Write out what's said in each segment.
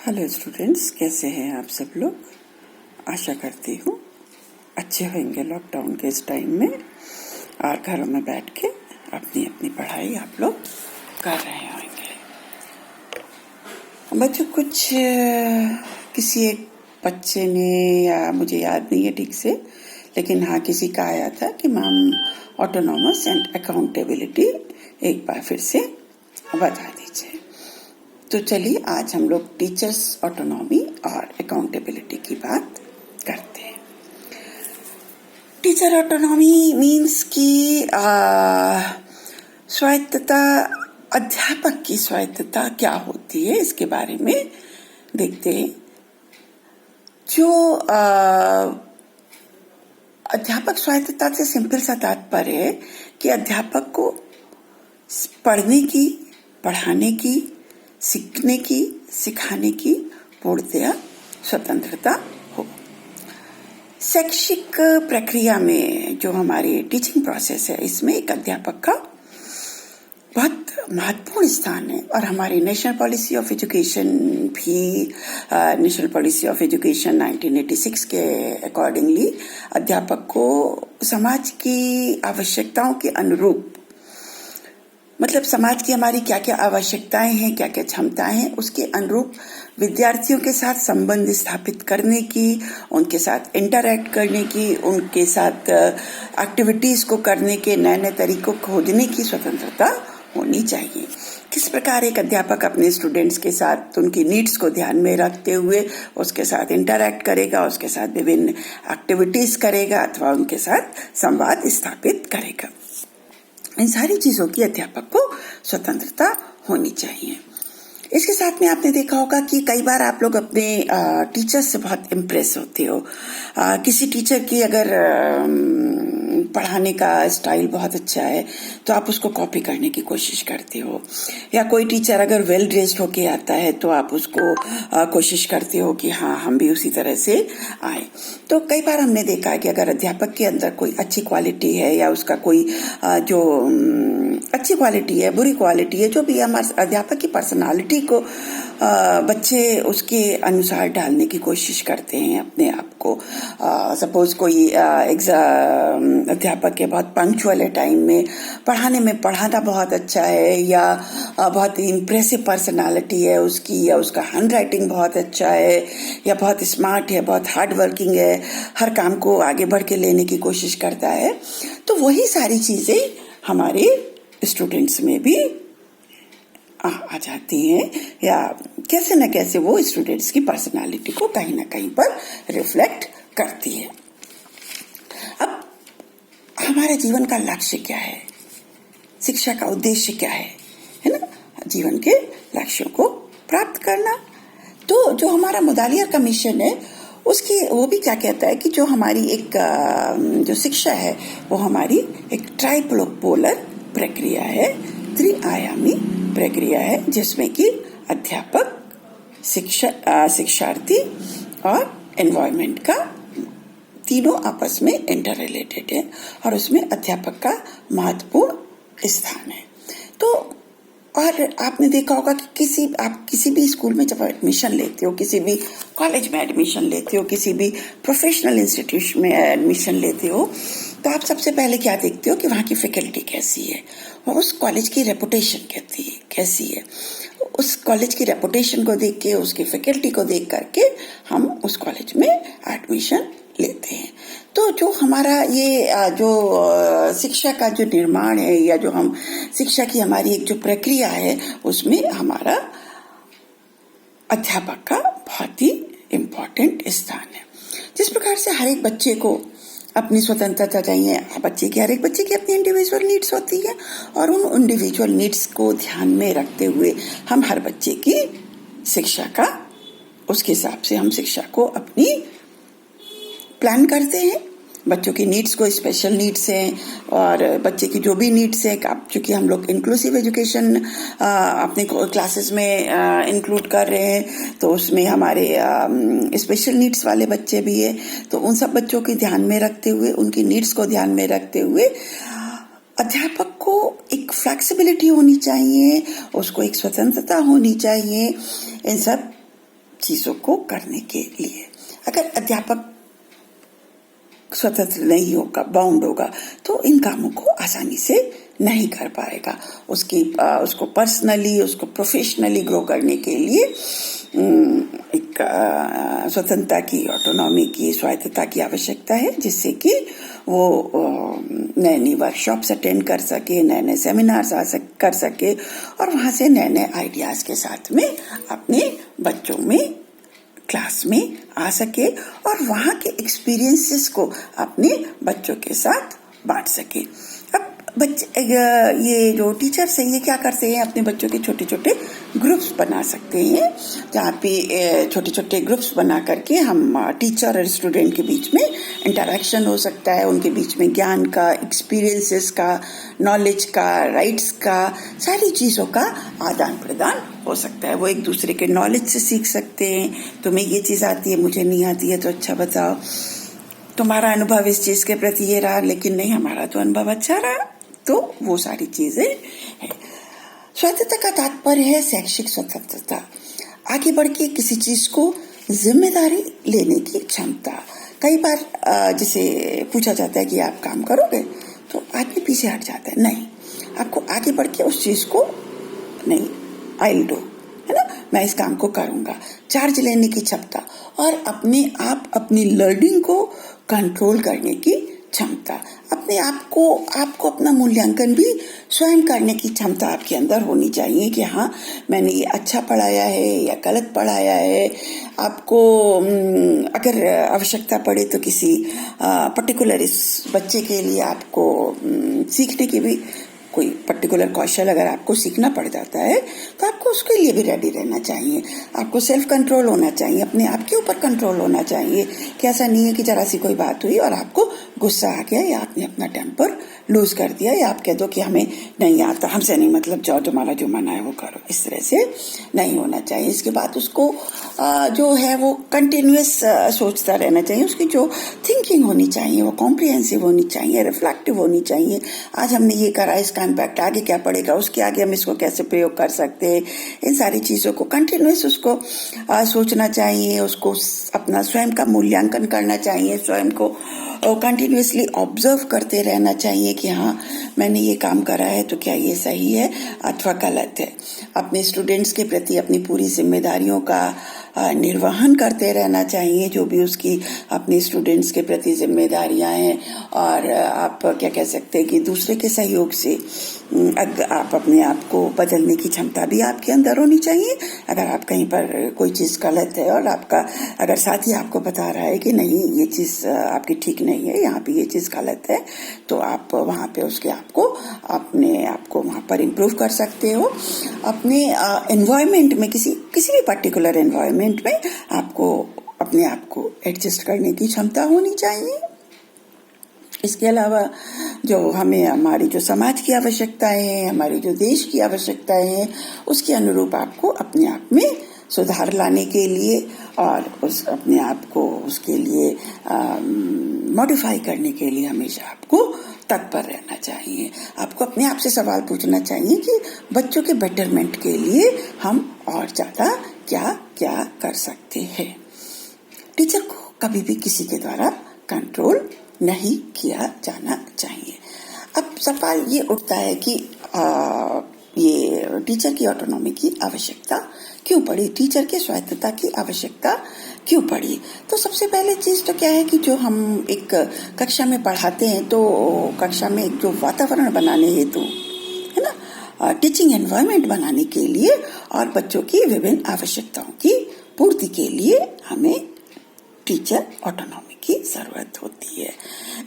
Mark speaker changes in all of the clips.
Speaker 1: Hello students, कैसे हैं आप सब लोग। आशा करती हूँ अच्छे होंगे लॉकडाउन के इस टाइम में और घरों में बैठ के अपनी अपनी पढ़ाई आप लोग कर रहे होंगे। बच्चों, कुछ किसी एक बच्चे ने, या मुझे याद नहीं है ठीक से, लेकिन हाँ किसी का आया था कि मैम ऑटोनॉमस एंड अकाउंटेबिलिटी एक बार फिर से बता दीजिए। तो चलिए आज हम लोग टीचर्स ऑटोनॉमी और अकाउंटेबिलिटी की बात करते हैं। टीचर ऑटोनॉमी मीन्स कि स्वायत्तता, अध्यापक की स्वायत्तता क्या होती है इसके बारे में देखते हैं। जो अध्यापक स्वायत्तता से सिंपल सा तात्पर्य है कि अध्यापक को पढ़ने की, पढ़ाने की, सीखने की, सिखाने की पूर्णतया स्वतंत्रता हो। शैक्षिक प्रक्रिया में जो हमारी टीचिंग प्रोसेस है, इसमें एक अध्यापक का बहुत महत्वपूर्ण स्थान है। और हमारी नेशनल पॉलिसी ऑफ एजुकेशन भी, नेशनल पॉलिसी ऑफ एजुकेशन 1986 के अकॉर्डिंगली अध्यापक को समाज की आवश्यकताओं के अनुरूप, मतलब समाज की हमारी क्या क्या आवश्यकताएं हैं, क्या क्या क्षमताएं हैं, उसके अनुरूप विद्यार्थियों के साथ संबंध स्थापित करने की, उनके साथ इंटरैक्ट करने की, उनके साथ एक्टिविटीज को करने के नए नए तरीकों खोजने की स्वतंत्रता होनी चाहिए। किस प्रकार एक अध्यापक अपने स्टूडेंट्स के साथ उनकी नीड्स को ध्यान में रखते हुए उसके साथ इंटरैक्ट करेगा, उसके साथ विभिन्न एक्टिविटीज करेगा अथवा उनके साथ संवाद स्थापित करेगा, इन सारी चीजों की अध्यापक को स्वतंत्रता होनी चाहिए। इसके साथ में आपने देखा होगा कि कई बार आप लोग अपने टीचर से बहुत इम्प्रेस होते हो। किसी टीचर की अगर पढ़ाने का स्टाइल बहुत अच्छा है तो आप उसको कॉपी करने की कोशिश करते हो, या कोई टीचर अगर वेल ड्रेस्ड होके आता है तो आप उसको कोशिश करते हो कि हाँ हम भी उसी तरह से आए। तो कई बार हमने देखा है कि अगर अध्यापक के अंदर कोई अच्छी क्वालिटी है, या उसका कोई जो अच्छी क्वालिटी है, बुरी क्वालिटी है, जो भी हमारे अध्यापक की पर्सनालिटी को बच्चे उसके अनुसार डालने की कोशिश करते हैं अपने आप को। सपोज कोई अध्यापक है बहुत पंक्चुअल है, टाइम में पढ़ाने में पढ़ाना बहुत अच्छा है, या बहुत इम्प्रेसिव पर्सनालिटी है उसकी, या उसका हैंड राइटिंग बहुत अच्छा है, या बहुत स्मार्ट है, बहुत हार्ड वर्किंग है, हर काम को आगे बढ़ के लेने की कोशिश करता है, तो वही सारी चीजें हमारे स्टूडेंट्स में भी आ जाती हैं, या कैसे न कैसे वो स्टूडेंट्स की पर्सनालिटी को कहीं ना कहीं पर रिफ्लेक्ट करती है। अब हमारे जीवन का लक्ष्य क्या है, शिक्षा का उद्देश्य क्या है ना, जीवन के लक्ष्यों को प्राप्त करना। तो जो हमारा मुदालियर का मिशन है उसकी, वो भी क्या कहता है कि जो हमारी एक जो शिक्षा है वो हमारी एक ट्राइपोलर प्रक्रिया है, त्रिआयामी प्रक्रिया है, जिसमें कि अध्यापक, शिक्षार्थी और एनवायरनमेंट का तीनों आपस में इंटर रिलेटेड है, और उसमें अध्यापक का महत्वपूर्ण स्थान है। तो और आपने देखा होगा कि आप किसी भी स्कूल में जब एडमिशन लेते हो, किसी भी कॉलेज में एडमिशन लेते हो, किसी भी प्रोफेशनल इंस्टीट्यूशन में एडमिशन लेते हो, तो आप सबसे पहले क्या देखते हो कि वहाँ की फैकल्टी कैसी है, और उस कॉलेज की रेपुटेशन कैसी है। उस कॉलेज की रेपुटेशन को देख के, उसकी फैकल्टी को देख करके हम उस कॉलेज में एडमिशन लेते हैं। तो जो हमारा ये जो शिक्षा का जो निर्माण है, या जो हम शिक्षा की हमारी एक जो प्रक्रिया है, उसमें हमारा अध्यापक का बहुत ही इम्पोर्टेंट स्थान है। जिस प्रकार से हर एक बच्चे को अपनी स्वतंत्रता चाहिए, हर एक बच्चे की अपनी इंडिविजुअल नीड्स होती है, और उन इंडिविजुअल नीड्स को ध्यान में रखते हुए हम हर बच्चे की शिक्षा का, उसके हिसाब से हम शिक्षा को अपनी प्लान करते हैं। बच्चों की नीड्स को, स्पेशल नीड्स हैं और बच्चे की जो भी नीड्स है, चूंकि हम लोग इंक्लूसिव एजुकेशन अपने क्लासेस में इंक्लूड कर रहे हैं, तो उसमें हमारे स्पेशल नीड्स वाले बच्चे भी हैं। तो उन सब बच्चों की ध्यान में रखते हुए, उनकी नीड्स को ध्यान में रखते हुए अध्यापक को एक फ्लेक्सिबिलिटी होनी चाहिए, उसको एक स्वतंत्रता होनी चाहिए इन सब चीजों को करने के लिए। अगर अध्यापक स्वतंत्र नहीं होगा, बाउंड होगा, तो इन कामों को आसानी से नहीं कर पाएगा। उसको पर्सनली, उसको प्रोफेशनली ग्रो करने के लिए एक स्वतंत्रता की, ऑटोनॉमी की, स्वायत्तता की आवश्यकता है, जिससे कि वो नए नए वर्कशॉप्स अटेंड कर सके, नए नए सेमिनार्स कर सके और वहाँ से नए नए आइडियाज के साथ में अपने बच्चों में, क्लास में आ सके और वहाँ के एक्सपीरियंसेस को अपने बच्चों के साथ बांट सके। अब बच्चे, ये जो टीचर्स हैं, ये क्या करते हैं, अपने बच्चों के छोटे छोटे ग्रुप्स बना सकते हैं, जहाँ पे छोटे छोटे ग्रुप्स बना करके हम टीचर और स्टूडेंट के बीच में इंटरेक्शन हो सकता है, उनके बीच में ज्ञान का, एक्सपीरियंसेस का, नॉलेज का, राइट्स का, सारी चीज़ों का आदान प्रदान हो सकता है। वो एक दूसरे के नॉलेज से सीख सकते हैं। तुम्हें ये चीज़ आती है, मुझे नहीं आती है, तो अच्छा बताओ, तुम्हारा अनुभव इस चीज़ के प्रति ये रहा, लेकिन नहीं, हमारा तो अनुभव अच्छा रहा। तो वो सारी चीज़ें हैं। स्वायत्तता का तात्पर्य है शैक्षिक स्वतंत्रता, आगे बढ़ के किसी चीज़ को जिम्मेदारी लेने की क्षमता। कई बार जिसे पूछा जाता है कि आप काम करोगे, तो आदमी पीछे हट जाता है, नहीं, आपको आगे बढ़ के उस चीज़ को, नहीं, आई विल डू, है ना, मैं इस काम को करूँगा। चार्ज लेने की क्षमता और अपने आप अपनी लर्निंग को कंट्रोल करने की क्षमता, अपने आपको अपना मूल्यांकन भी स्वयं करने की क्षमता आपके अंदर होनी चाहिए कि हाँ, मैंने ये अच्छा पढ़ाया है या गलत पढ़ाया है। आपको अगर आवश्यकता पड़े तो किसी पर्टिकुलर इस बच्चे के लिए आपको सीखने की भी कोई पर्टिकुलर कौशल अगर आपको सीखना पड़ जाता है, तो आपको उसके लिए भी रेडी रहना चाहिए। आपको सेल्फ कंट्रोल होना चाहिए, अपने आप के ऊपर कंट्रोल होना चाहिए कि ऐसा नहीं है कि जरा सी कोई बात हुई और आपको गुस्सा आ गया या आपने अपना टेम्पर लूज कर दिया या आप कह दो कि हमें नहीं आता, हमसे नहीं मतलब, जाओ तुम्हारा जो मन है वो करो। इस तरह से नहीं होना चाहिए। इसके बाद उसको जो है वो कंटिन्यूअस सोचता रहना चाहिए। उसकी जो थिंकिंग होनी चाहिए वो कॉम्प्रिहेंसिव होनी चाहिए, रिफ्लेक्टिव होनी चाहिए। आज हमने ये करा, इसका इम्पैक्ट आगे क्या पड़ेगा, उसके आगे हम इसको कैसे प्रयोग कर सकते हैं, इन सारी चीज़ों को कंटिन्यूअस उसको सोचना चाहिए। उसको अपना स्वयं का मूल्यांकन करना चाहिए, स्वयं को कंटिन्यूअसली ऑब्जर्व करते रहना चाहिए कि हाँ, मैंने ये काम करा है तो क्या ये सही है अथवा गलत है। अपने स्टूडेंट्स के प्रति अपनी पूरी जिम्मेदारियों का निर्वहन करते रहना चाहिए, जो भी उसकी अपने स्टूडेंट्स के प्रति जिम्मेदारियां हैं। और आप क्या कह सकते हैं कि दूसरे के सहयोग से आप अपने आप को बदलने की क्षमता भी आपके अंदर होनी चाहिए। अगर आप कहीं पर कोई चीज़ गलत है और आपका अगर साथी आपको बता रहा है कि नहीं, ये चीज़ आपकी ठीक नहीं है, यहाँ पे ये चीज़ गलत है, तो आप वहाँ पे उसके अपने आप को वहाँ पर इम्प्रूव कर सकते हो। अपने एनवायरनमेंट में, किसी भी पर्टिकुलर एनवायरनमेंट में आपको अपने आप को एडजस्ट करने की क्षमता होनी चाहिए। इसके अलावा जो हमारी जो समाज की आवश्यकताएं हैं, हमारी जो देश की आवश्यकताएं हैं, उसके अनुरूप आपको अपने आप में सुधार लाने के लिए और अपने आप को उसके लिए मॉडिफाई करने के लिए हमेशा आपको तत्पर रहना चाहिए। आपको अपने आप से सवाल पूछना चाहिए कि बच्चों के बेटरमेंट के लिए हम और ज़्यादा क्या क्या कर सकते हैं। टीचर को कभी भी किसी के द्वारा कंट्रोल नहीं किया जाना चाहिए। अब सवाल ये उठता है कि ये टीचर की ऑटोनॉमी की आवश्यकता क्यों पड़ी, टीचर के स्वायत्तता की आवश्यकता क्यों पड़ी। तो सबसे पहले चीज़ तो क्या है कि जो हम एक कक्षा में पढ़ाते हैं, तो कक्षा में एक जो वातावरण बनाने हेतु, है ना, टीचिंग एनवायरनमेंट बनाने के लिए और बच्चों की विभिन्न आवश्यकताओं की पूर्ति के लिए हमें टीचर ऑटोनॉमी की ज़रूरत होती है।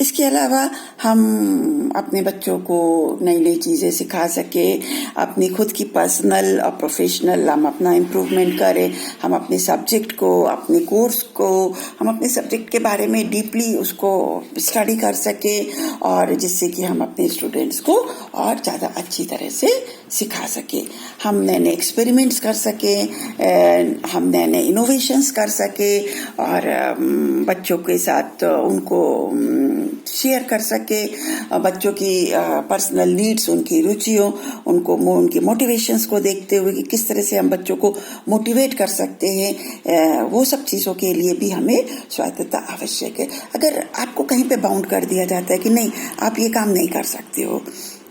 Speaker 1: इसके अलावा हम अपने बच्चों को नई नई चीज़ें सिखा सके, अपनी खुद की पर्सनल और प्रोफेशनल हम अपना इम्प्रूवमेंट करें, हम अपने सब्जेक्ट को, अपने कोर्स को, हम अपने सब्जेक्ट के बारे में डीपली उसको स्टडी कर सके और जिससे कि हम अपने स्टूडेंट्स को और ज़्यादा अच्छी तरह से सिखा सके। हम नए नए एक्सपेरिमेंट्स कर सके, हम नए नए इनोवेशंस कर सके और बच्चों के साथ उनको शेयर कर सके, बच्चों की पर्सनल नीड्स, उनकी रुचियों, उनकी मोटिवेशंस को देखते हुए कि किस तरह से हम बच्चों को मोटिवेट कर सकते हैं, वो सब चीज़ों के लिए भी हमें स्वायत्तता आवश्यक है। अगर आपको कहीं पे बाउंड कर दिया जाता है कि नहीं आप ये काम नहीं कर सकते हो,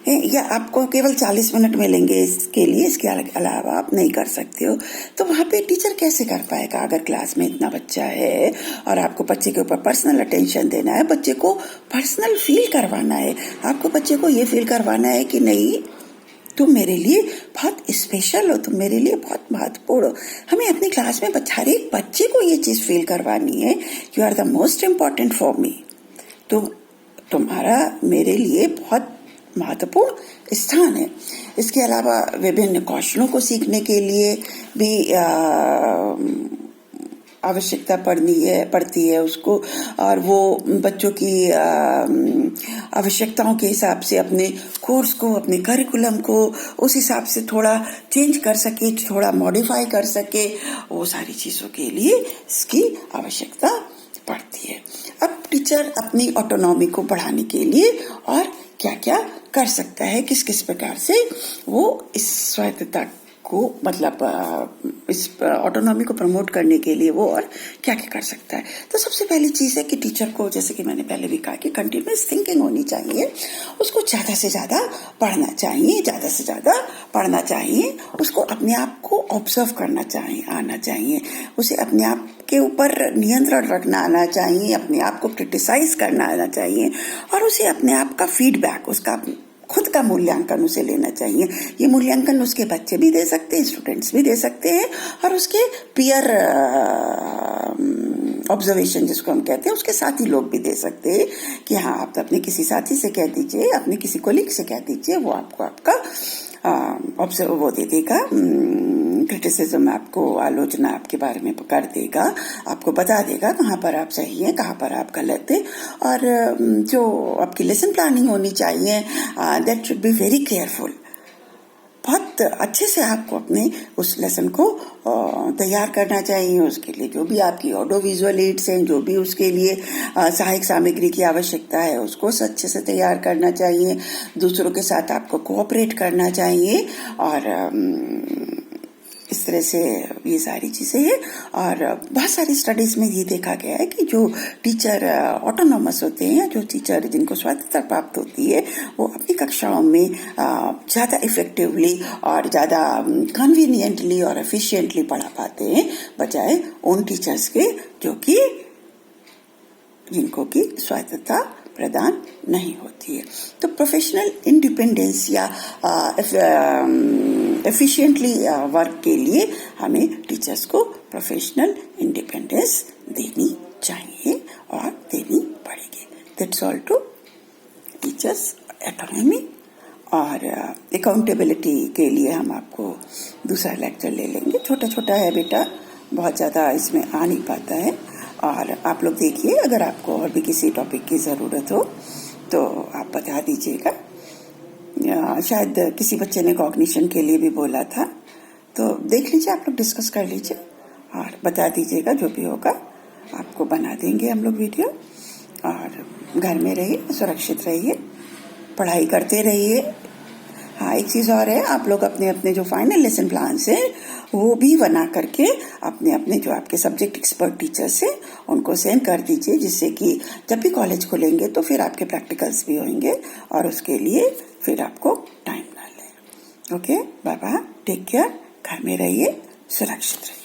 Speaker 1: या आपको केवल 40 मिनट मिलेंगे इसके लिए, इसके अलावा आप नहीं कर सकते हो, तो वहाँ पे टीचर कैसे कर पाएगा? अगर क्लास में इतना बच्चा है और आपको बच्चे के ऊपर पर्सनल अटेंशन देना है, बच्चे को पर्सनल फील करवाना है, आपको बच्चे को ये फील करवाना है कि नहीं तुम मेरे लिए बहुत स्पेशल हो, तुम मेरे लिए बहुत महत्वपूर्ण हो। हमें अपनी क्लास में हर एक बच्चे को ये चीज़ फील करवानी है, you are the most important for me, तो तुम्हारा मेरे लिए बहुत महत्वपूर्ण स्थान है। इसके अलावा विभिन्न कौशलों को सीखने के लिए भी आवश्यकता पड़ती है उसको, और वो बच्चों की आवश्यकताओं के हिसाब से अपने कोर्स को, अपने करिकुलम को उस हिसाब से थोड़ा चेंज कर सके, थोड़ा मॉडिफाई कर सके, वो सारी चीज़ों के लिए इसकी आवश्यकता पड़ती है। अब टीचर अपनी ऑटोनॉमी को बढ़ाने के लिए और क्या क्या कर सकता है, किस किस प्रकार से वो इस स्वायत्तता को, मतलब इस ऑटोनॉमी को प्रमोट करने के लिए वो और क्या क्या कर सकता है। तो सबसे पहली चीज़ है कि टीचर को, जैसे कि मैंने पहले भी कहा, कि कंटिन्यूस थिंकिंग होनी चाहिए, उसको ज़्यादा से ज़्यादा पढ़ना चाहिए, उसको अपने आप को ऑब्जर्व करना आना चाहिए, उसे अपने आप के ऊपर नियंत्रण रखना आना चाहिए, अपने आप को क्रिटिसाइज करना आना चाहिए, और उसे अपने आप का फीडबैक, उसका खुद का मूल्यांकन उसे लेना चाहिए। ये मूल्यांकन उसके बच्चे भी दे सकते हैं, स्टूडेंट्स भी दे सकते हैं, और उसके पीयर ऑब्जर्वेशन जिसको हम कहते हैं, उसके साथी लोग भी दे सकते हैं कि हाँ आप अपने किसी साथी से कह दीजिए, अपने किसी कोलीग से कह दीजिए, वो आपको आपका वो दे देगा, क्रिटिसिज्म, आपको आलोचना आपके बारे में कर देगा, आपको बता देगा कहाँ पर आप सही हैं, कहाँ पर आप गलत हैं। और जो आपकी लेसन प्लानिंग होनी चाहिए, that should be very careful. बहुत अच्छे से आपको अपने उस लेसन को तैयार करना चाहिए। उसके लिए जो भी आपकी ऑडियो विजुअल एड्स हैं, जो भी उसके लिए सहायक सामग्री की आवश्यकता है, उसको अच्छे से तैयार करना चाहिए। दूसरों के साथ आपको कोऑपरेट करना चाहिए, और इस तरह से ये सारी चीज़ें हैं। और बहुत सारी स्टडीज़ में ये देखा गया है कि जो टीचर ऑटोनॉमस होते हैं, जो टीचर जिनको स्वायत्तता प्राप्त होती है, वो अपनी कक्षाओं में ज़्यादा इफेक्टिवली और ज़्यादा कन्वीनियंटली और एफिशिएंटली पढ़ा पाते हैं, बजाय उन टीचर्स के जिनको की स्वायत्तता प्रदान नहीं होती है। तो प्रोफेशनल इंडिपेंडेंस या एफिशिएंटली वर्क के लिए हमें टीचर्स को प्रोफेशनल इंडिपेंडेंस देनी चाहिए और देनी पड़ेगी। That's all to teachers autonomy. और अकाउंटेबिलिटी के लिए हम आपको दूसरा लेक्चर ले लेंगे। छोटा छोटा है बेटा, बहुत ज़्यादा इसमें आ नहीं पाता है। और आप लोग देखिए, अगर आपको और भी किसी टॉपिक की ज़रूरत हो तो आप बता दीजिएगा। शायद किसी बच्चे ने कॉग्निशन के लिए भी बोला था, तो देख लीजिए, आप लोग डिस्कस कर लीजिए और बता दीजिएगा। जो भी होगा आपको बना देंगे हम लोग वीडियो। और घर में रहिए, सुरक्षित रहिए, पढ़ाई करते रहिए। हाँ, एक चीज़ और है, आप लोग अपने अपने जो फाइनल लेसन प्लान हैं वो भी बना करके अपने अपने जो आपके सब्जेक्ट एक्सपर्ट टीचर्स हैं उनको सेंड कर दीजिए, जिससे कि जब भी कॉलेज खुलेंगे तो फिर आपके प्रैक्टिकल्स भी होंगे और उसके लिए फिर आपको टाइम ना लगे। Okay, bye bye, take care, घर में रहिए, सुरक्षित रहिए।